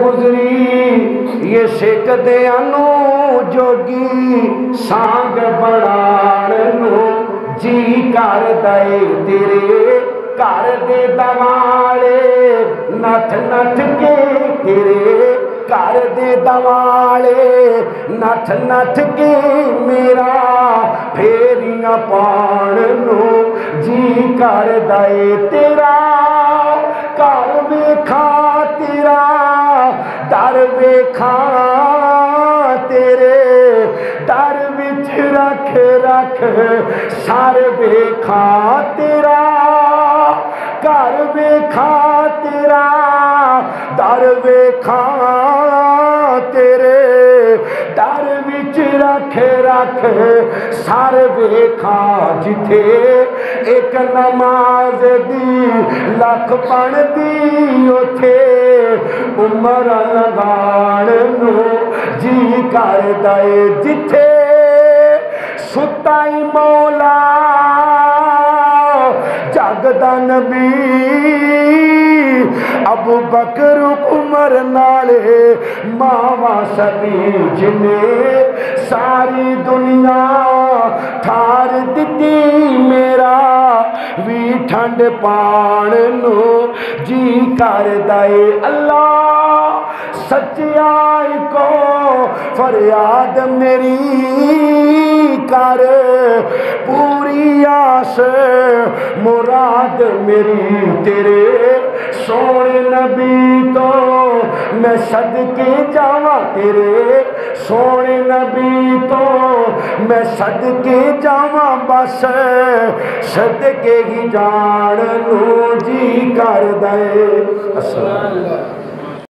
गुजरी ये सिखदे अनु जोगी सांग बनाण नू जी कर दे तेरे घर दे दवाले नठ नठ के तेरे घर दे दवाले नठ नठ के मेरा फेरियां पाण नू जी कर दे तेरा घर वेखा तेरा दर वेखा तेरे दर विच रख रख सर वेखा तेरा घर वेखा तेरा दर वेखा तेरे दर विच रख रख सर वेखा जिथे एक नमाज दी लख पढ़दी उथे उमर लगाण नू जी कर दे जिथे सुताई मौला जगदा नबी अबू बकर उमर नाले मावा सदी जिने सारी दुनिया ठार दिती मेरा भी ठंड पाण नू जी कर दे अल्लाह सच्चाई को फरियाद मेरी कर पूरी आस मुराद मेरी तेरे सोने नबी तो मैं सदके जावा तेरे सोने नबी तो मैं सदके जावा बस सदके ही जान नू जी कर दे। अस्सलाम।